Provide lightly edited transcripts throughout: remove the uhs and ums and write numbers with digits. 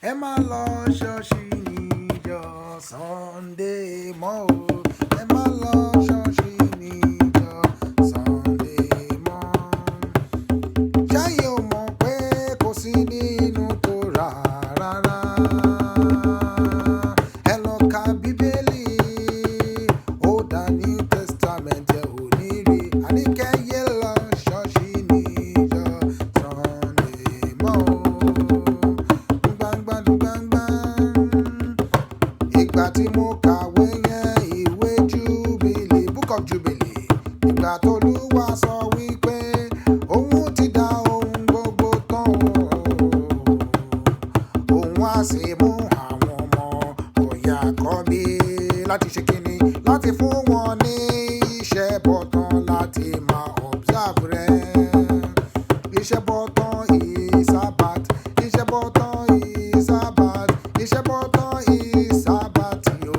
ẹ má lọ ṣọ́ọ̀ṣì níjọ́ Sunday mọ́ o. Ẹ má lọ ṣọ́ọ̀ṣì níjọ́ Sunday mọ́. Ṣẹ́yìn ò mọ̀ pé kò sí nínú Tórà rárá. Ẹ lọ ka Bíbélì, ó dá New Testament ẹ ò ní rí. Àníkẹ́yẹ lọ ṣọ́ọ̀ṣì níjọ́ Sunday mọ́ o. Gbangba. Ìgbà tí mo kàwé yẹn ìwé Jubilee, Book of Jubilee. Ìgbà t'Olúwa sọ wípé òun ti dá ohun gbogbo tán o. Òun á sì mú àwọn ọmọ ọ̀yà àkọ́bí láti ṣe kíni, láti fún wọn ní iṣẹ́ bọ̀tán láti máa observe rẹ̀. Iṣẹ́ bọ̀tán is Sabbath. Iṣẹ́ bọ̀tán is Sabbath. Iṣẹ́ bọ̀tán is Sabbath o,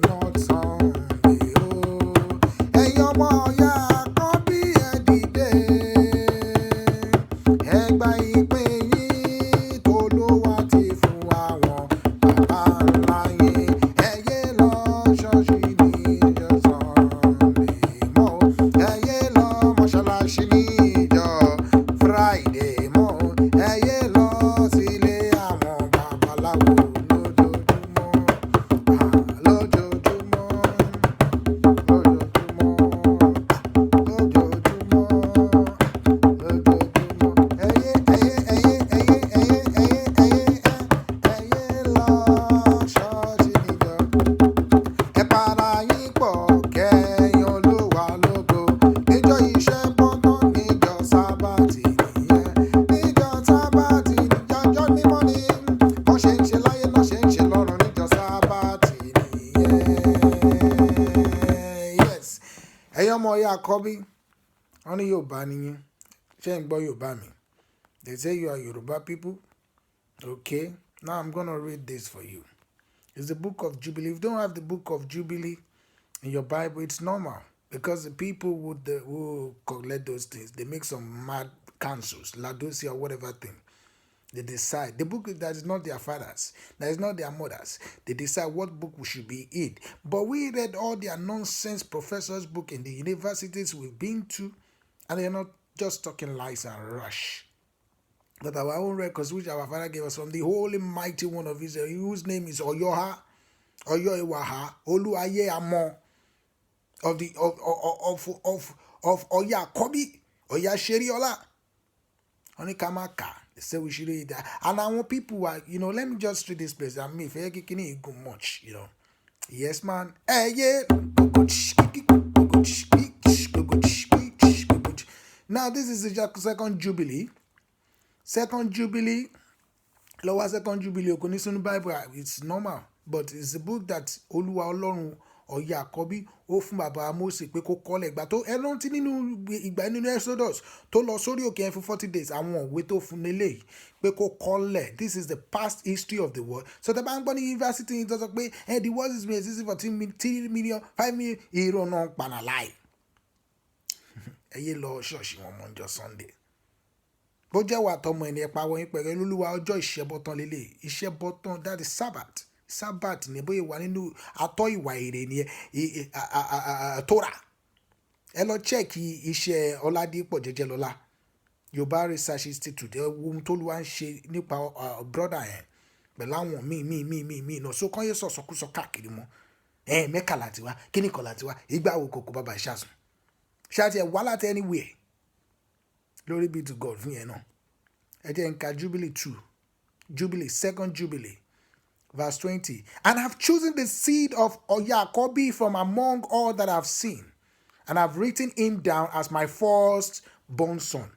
not Sunday o. Ẹ̀yin ọmọ ọ̀yà àkọ́bí ẹ dìde. Ẹ gba ìpín yín t'Olúwa ti fún àwọn bàbá ńlá yín. Ẹ yé lọ ṣọ́ọ̀ṣì níjọ́ Sunday mọ́ o. Ẹ yé lọ mọ́ṣáláṣí níjọ́ Friday mọ́ o. Ẹ yé lọ sílé àwọn babaláwo lójoojúmọ́. Lójoojúmọ́. Lọ ṣọ́ọ̀ṣì níjọ́. Ẹ para yín pọ̀ kẹ́yìn Olúwa lógo. Níjọ́ iṣẹ́ bọ́tán níjọ́ Sábàtì nìyẹn. Níjọ́ Sábàtì níjọ́ mímọ́ ni. Wọ́n ṣe ń ṣe láyé náà ṣe ń ṣe lọ́run níjọ́ Sábàtì nìyẹn. Yes. Ẹ̀yin ọmọ ọ̀yà àkọ́bí, wọ́n ní Yorùbá nìyẹn. Ṣé ń gbọ́ Yorùbá mi? They say you are Yoruba people. Okay. Now I'm gonna read this for you. It's the book of Jubilee. If you don't have the book of Jubilee in your Bible, it's normal because the people who collect those things, they make some mad councils, Laodicea or whatever thing. They decide. The book that is not their fathers, that is not their mothers. They decide what book we should be in. But we read all their nonsense professors' book in the universities we've been to, and they're not just talking lies and rush. But our own records, which our father gave us from the Holy Mighty One of Israel, whose name is Oyoha, Oyoiwaha, Oluaye Amo, of the of Oya Kobi, Oya Sheriola, Onikamaka. They say we should read that. And I want people are, let me just read this place. I mean, if you can go much, Yes, man. Hey, yeah. Now, this is the second Jubilee. Second Jubilee, lower Second Jubilee, Okonisunu Bible, it's normal, but it's a book that Olúwa Ọlọ́run Ọ̀yà Àkọ́bí ó fún bàbá Mósè pé kó kọ́lẹ̀ ìgbà tó ẹran tí nínú Exodus tó lọ sórí òkè yẹn fún 40 days àwọn òwe tó fún lélẹ̀ pé kó kọ́lẹ̀. This is the past history of the world. So the bá ń gbọ́ ní university yìí tó sọ pé the world is been existing for 3 million 5 million ìrọ̀nà pànàláì. Ẹ yé lọ ṣọ́ọ̀ṣì wọn mọ́ ọjọ́ Sunday. Bó jẹ́ wà tọmọ ẹni ẹ̀pà wọ̀nyí pẹ̀lú Olúwa ọjọ́ ìṣẹ́bọ̀tán lélẹ̀. Ìṣẹ́bọ̀tán, that is Sabbath. Sabbath ni bóyá wà nínú atọ́ ìwà èrè ni Tórà. Ẹ lọ check iṣẹ́ Ọládípọ̀ Jẹ́jẹ́lọ́lá, Yorùbá Research Institute, ohun tó lù wá ń ṣe nípa brother yẹn pẹ̀lú àwọn míì náà. So kán yé sọ̀sọ̀kúsọ káàkiri mọ́. Mẹ́kà láti wá, kíní kan láti wá, ìgbà wo kòkó bàbá ìṣàsùn. Ṣáàtì ẹ̀ wá láti anywhere. Glory be to God fún yẹn náà. Ẹ jẹ́ n ka Jubilee 2. Jubilee, second Jubilee. Verse 20. And I've chosen the seed of Oyakobi from among all that I've seen, and I've written him down as my firstborn son,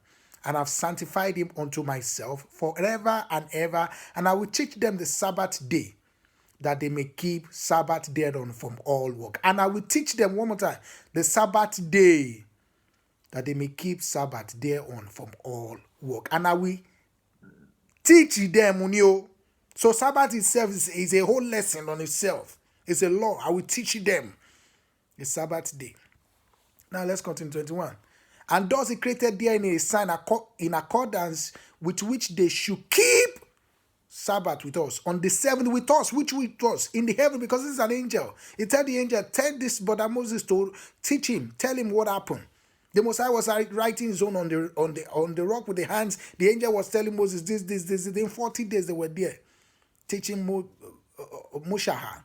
and I've sanctified him unto myself forever and ever, and I will teach them the Sabbath day, that they may keep Sabbath thereon from all work. And I will teach them, one more time, the Sabbath day, that they may keep Sabbath thereon from all work. And I will teach them, Unio. So Sabbath itself is a whole lesson on itself. It's a law. I will teach them the Sabbath day. Now let's continue 21. And thus he created there in a sign in accordance with which they should keep Sabbath with us. On the 7th with us, which with us in the heaven, because this is an angel. He tell the angel, tell this brother Moses to teach him, tell him what happened. The Messiah was writing his own on the rock with the hands. The angel was telling Moses this. In 40 days they were there teaching Mushaha.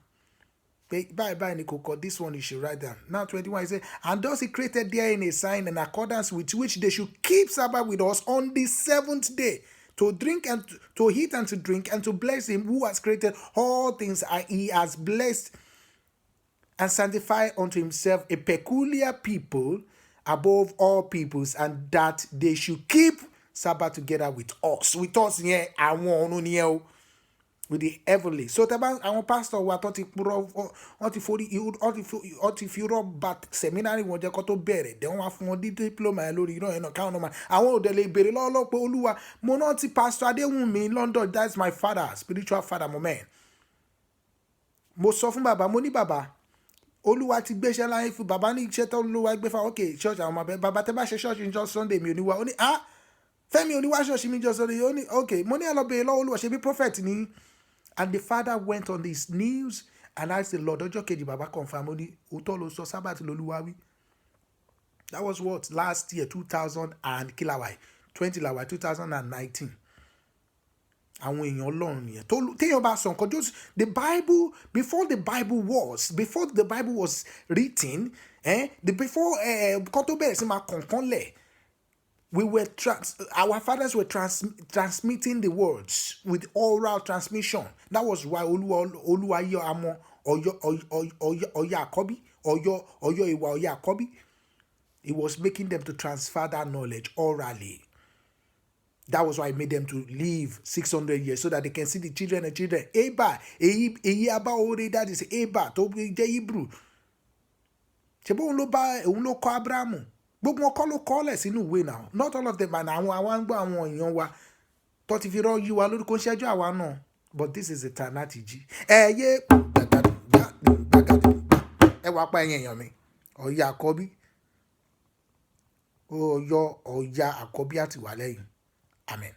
Bye, Nicole. This one you should write down. Now 21, he said, and thus he created therein a sign in accordance with which they should keep Sabbath with us on the 7th day, to drink and to eat and to drink and to bless him who has created all things. He has blessed and sanctified unto himself a peculiar people above all peoples, and that they should keep Sabbath together with us. With us here, I want to with the heavenly. So our pastor wa tó ti purọ́ wọ́n ti fi rọ́ bat seminary wọn jẹ́ kó tó bẹ̀rẹ̀ dẹ̀ wọ́n wá fún wọn di diploma yẹn lórí irọ́ yẹn náà káwọn náà àwọn òde lè béèrè lọ́wọ́ pé olúwa mo náà ti pastor Adéwùnmí London, that's my father, spiritual father, mo man. Mo sọ fún bàbá, mo ní bàbá olúwa ti gbéṣẹ́ láyé fún bàbá ní iṣẹ́ tó olúwa gbé fún ok church àwọn ọmọ bàbá tẹ́ bá ṣe church níjọ́ Sunday mi ò ní wá ó ní Fẹ́mi ò ní wá church mi níjọ́ Sunday ó ní ok mo ní ẹ lọ béèrè lọ́wọ́ olúwa ṣe bí prophet ní. And the father went on his knees and asked the Lord, ọjọ́ kejì bàbá confirm ó ní òótọ́ ló sọ Sabbath lolúwa wí. That was what? Last year, 2019. Àwọn èèyàn Ọlọ́run nìyẹn. Téèyàn bá sọ nǹkan just the Bible, before the Bible was written, before kan tó bẹ̀rẹ̀ sí máa kọ̀ọ̀kan lẹ̀, our fathers were transmitting the words with oral transmission. That was why Olúwa yọ àmọ́ Ọ̀yọ́ àkọ́bí, Ọ̀yọ́ ìwà Ọ̀yọ́ àkọ́bí. He was making them to transfer that knowledge orally. That was why he made them to live 600 years so that they can see the children and children. Eba, èyí abá oore that is Eba tó jẹ́ Hebrew. Ṣé bó òun ló kọ́ Abrahamu? Gbogbo wọn kọ́ ló kọ́lẹ̀ sínú ìwé náà. Not all of them, and àwọn ń gbọ́ àwọn èèyàn wa tó ti fi rọ́ yí wa lórí kó ń ṣẹ́jú àwa náà. But this is a time láti jí. Ẹ wá pa ẹ̀yìn èèyàn mi. Ọ̀yọ́ àkọ́bí. Ọ̀yọ́ àkọ́bí àti wà lẹ́yìn. Amen.